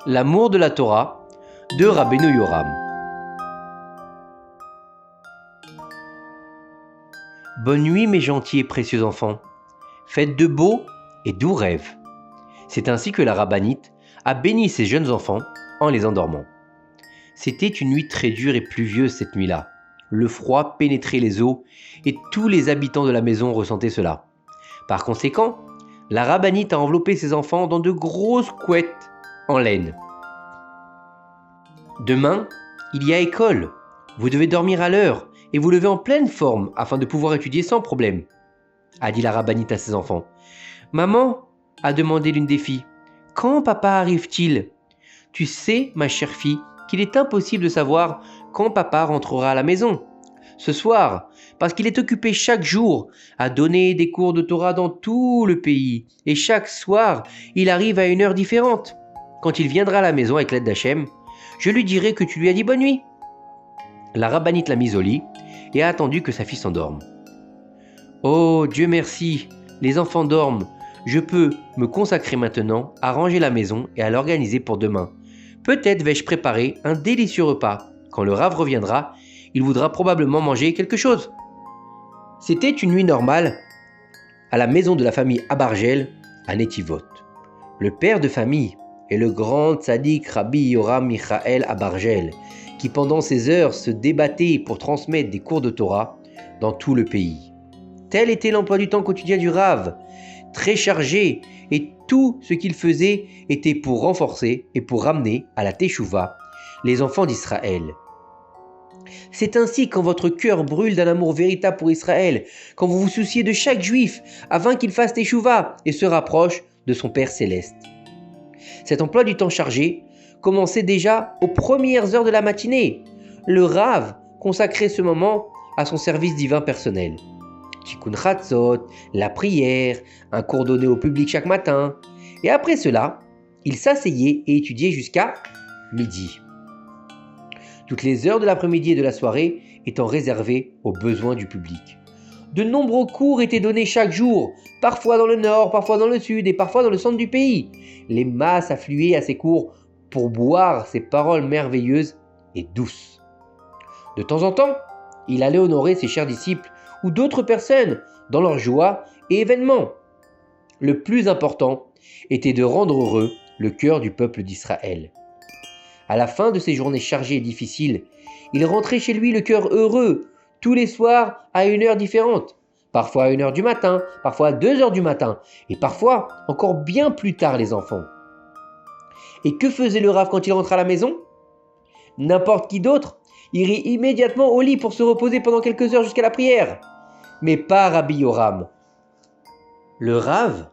L'amour de la Torah de Rabbeinu Yoram. Bonne nuit mes gentils et précieux enfants, faites de beaux et doux rêves. C'est ainsi que la rabbinite a béni ses jeunes enfants en les endormant. C'était une nuit très dure et pluvieuse cette nuit-là. Le froid pénétrait les os et tous les habitants de la maison ressentaient cela. Par conséquent, la rabbinite a enveloppé ses enfants dans de grosses couettes en laine. Demain, il y a école. Vous devez dormir à l'heure et vous lever en pleine forme afin de pouvoir étudier sans problème, a dit la rabbinite à ses enfants. Maman, a demandé l'une des filles, quand papa arrive-t-il? Tu sais, ma chère fille, qu'il est impossible de savoir quand papa rentrera à la maison. Ce soir, parce qu'il est occupé chaque jour à donner des cours de Torah dans tout le pays, et chaque soir, il arrive à une heure différente. Quand il viendra à la maison avec l'aide d'Hachem, je lui dirai que tu lui as dit bonne nuit. La rabbinite l'a mise au lit et a attendu que sa fille s'endorme. Oh, Dieu merci, les enfants dorment. Je peux me consacrer maintenant à ranger la maison et à l'organiser pour demain. Peut-être vais-je préparer un délicieux repas. Quand le Rav reviendra, il voudra probablement manger quelque chose. C'était une nuit normale à la maison de la famille Abargel à Netivot. Le père de famille est le grand tzaddik Rabbi Yoram Michael Abargel, qui pendant ces heures se débattait pour transmettre des cours de Torah dans tout le pays. Tel était l'emploi du temps quotidien du Rav, très chargé, et tout ce qu'il faisait était pour renforcer et pour ramener à la Teshuvah les enfants d'Israël. C'est ainsi quand votre cœur brûle d'un amour véritable pour Israël, quand vous vous souciez de chaque juif afin qu'il fasse Teshuvah et se rapproche de son Père céleste. Cet emploi du temps chargé commençait déjà aux premières heures de la matinée. Le Rav consacrait ce moment à son service divin personnel. Tikkun Chatzot, la prière, un cours donné au public chaque matin. Et après cela, il s'asseyait et étudiait jusqu'à midi. Toutes les heures de l'après-midi et de la soirée étant réservées aux besoins du public. De nombreux cours étaient donnés chaque jour, parfois dans le nord, parfois dans le sud et parfois dans le centre du pays. Les masses affluaient à ces cours pour boire ces paroles merveilleuses et douces. De temps en temps, il allait honorer ses chers disciples ou d'autres personnes dans leurs joies et événements. Le plus important était de rendre heureux le cœur du peuple d'Israël. À la fin de ces journées chargées et difficiles, il rentrait chez lui le cœur heureux, tous les soirs à une heure différente, parfois à 1h du matin, parfois à 2h du matin, et parfois encore bien plus tard les enfants. Et que faisait le Rav quand il rentrait à la maison? N'importe qui d'autre irait immédiatement au lit pour se reposer pendant quelques heures jusqu'à la prière. Mais pas Rabbi Yoram. Le Rav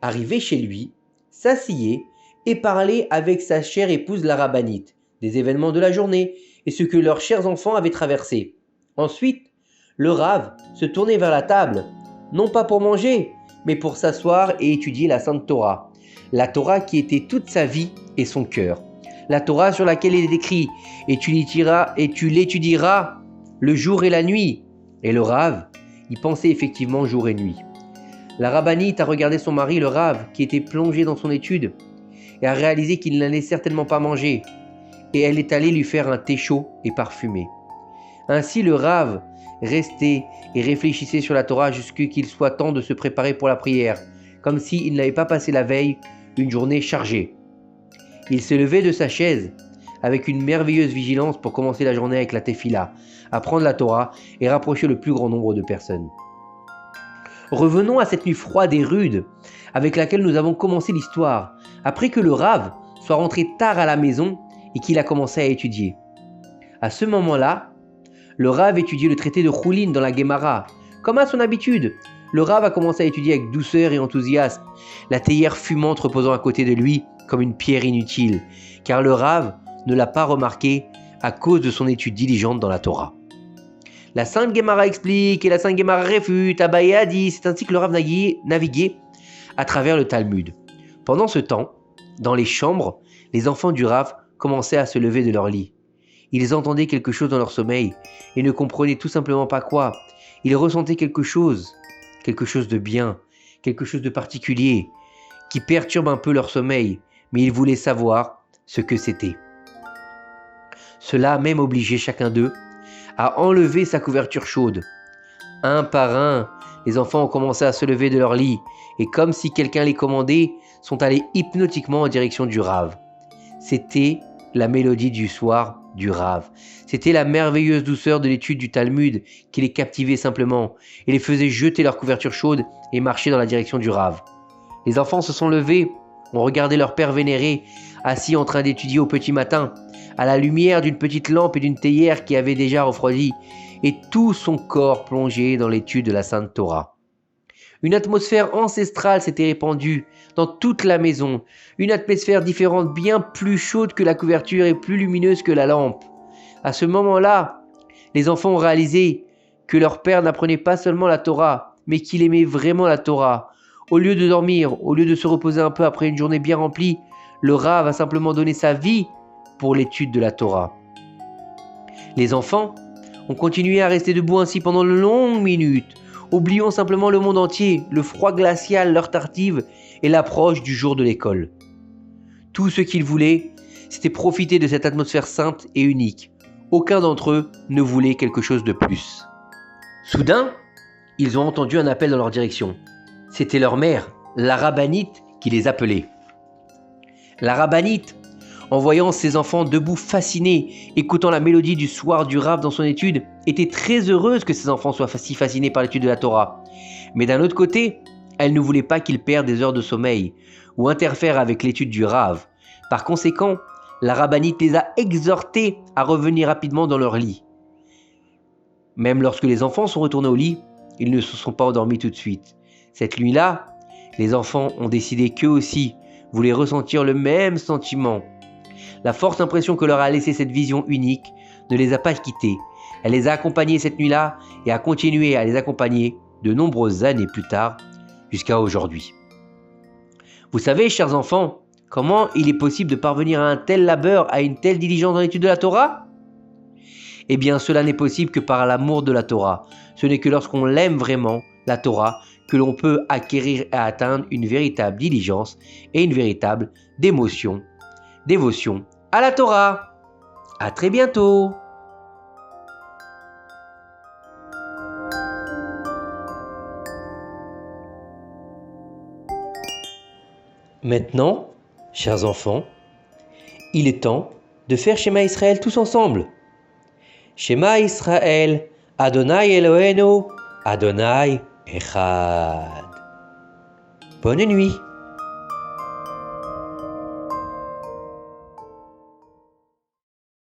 arrivait chez lui, s'asseyait et parlait avec sa chère épouse la rabbinite des événements de la journée et ce que leurs chers enfants avaient traversé. Ensuite, le Rav se tournait vers la table, non pas pour manger, mais pour s'asseoir et étudier la Sainte Torah. La Torah qui était toute sa vie et son cœur. La Torah sur laquelle il est écrit « Et tu l'étudieras le jour et la nuit ». Et le Rav y pensait effectivement jour et nuit. La rabbinite a regardé son mari, le Rav, qui était plongé dans son étude, et a réalisé qu'il n'allait certainement pas manger. Et elle est allée lui faire un thé chaud et parfumé. Ainsi le Rav restait et réfléchissait sur la Torah jusqu'à qu'il soit temps de se préparer pour la prière, comme s'il n'avait pas passé la veille une journée chargée. Il se levait de sa chaise avec une merveilleuse vigilance pour commencer la journée avec la tefila, apprendre la Torah et rapprocher le plus grand nombre de personnes. Revenons à cette nuit froide et rude avec laquelle nous avons commencé l'histoire, après que le Rav soit rentré tard à la maison et qu'il a commencé à étudier. À ce moment-là, le Rav étudiait le traité de Choulin dans la Gemara. Comme à son habitude, le Rav a commencé à étudier avec douceur et enthousiasme, la théière fumante reposant à côté de lui comme une pierre inutile, car le Rav ne l'a pas remarqué à cause de son étude diligente dans la Torah. La Sainte Gemara explique et la Sainte Gemara réfute, Abaye a dit, c'est ainsi que le Rav naviguait à travers le Talmud. Pendant ce temps, dans les chambres, les enfants du Rav commençaient à se lever de leur lit. Ils entendaient quelque chose dans leur sommeil et ne comprenaient tout simplement pas quoi. Ils ressentaient quelque chose de bien, quelque chose de particulier, qui perturbe un peu leur sommeil, mais ils voulaient savoir ce que c'était. Cela a même obligé chacun d'eux à enlever sa couverture chaude. Un par un, les enfants ont commencé à se lever de leur lit et comme si quelqu'un les commandait, sont allés hypnotiquement en direction du Rave. C'était la mélodie du soir du Rave. C'était la merveilleuse douceur de l'étude du Talmud qui les captivait simplement et les faisait jeter leur couverture chaude et marcher dans la direction du Rave. Les enfants se sont levés, ont regardé leur père vénéré, assis en train d'étudier au petit matin, à la lumière d'une petite lampe et d'une théière qui avait déjà refroidi, et tout son corps plongé dans l'étude de la Sainte Torah. Une atmosphère ancestrale s'était répandue dans toute la maison, une atmosphère différente, bien plus chaude que la couverture et plus lumineuse que la lampe. À ce moment-là, les enfants ont réalisé que leur père n'apprenait pas seulement la Torah, mais qu'il aimait vraiment la Torah. Au lieu de dormir, au lieu de se reposer un peu après une journée bien remplie, le Rav a simplement donné sa vie pour l'étude de la Torah. Les enfants ont continué à rester debout ainsi pendant de longues minutes, oubliant simplement le monde entier, le froid glacial leur tartive et l'approche du jour de l'école. Tout ce qu'ils voulaient, c'était profiter de cette atmosphère sainte et unique. Aucun d'entre eux ne voulait quelque chose de plus. Soudain, ils ont entendu un appel dans leur direction. C'était leur mère, la rabbinite, qui les appelait. La rabbinite, en voyant ses enfants debout fascinés, écoutant la mélodie du soir du Rav dans son étude, était très heureuse que ses enfants soient si fascinés par l'étude de la Torah. Mais d'un autre côté, elle ne voulait pas qu'ils perdent des heures de sommeil ou interfèrent avec l'étude du Rav. Par conséquent, la rabbinite les a exhortés à revenir rapidement dans leur lit. Même lorsque les enfants sont retournés au lit, ils ne se sont pas endormis tout de suite. Cette nuit-là, les enfants ont décidé qu'eux aussi voulaient ressentir le même sentiment. La forte impression que leur a laissé cette vision unique ne les a pas quittés. Elle les a accompagnés cette nuit-là et a continué à les accompagner de nombreuses années plus tard, jusqu'à aujourd'hui. Vous savez, chers enfants, comment il est possible de parvenir à un tel labeur, à une telle diligence dans l'étude de la Torah ? Eh bien, cela n'est possible que par l'amour de la Torah. Ce n'est que lorsqu'on l'aime vraiment, la Torah, que l'on peut acquérir et atteindre une véritable diligence et une véritable dévotion à la Torah. À très bientôt. Maintenant, chers enfants, il est temps de faire Shema Israël tous ensemble. Shema Israël, Adonai Eloheinu, Adonai Echad. Bonne nuit.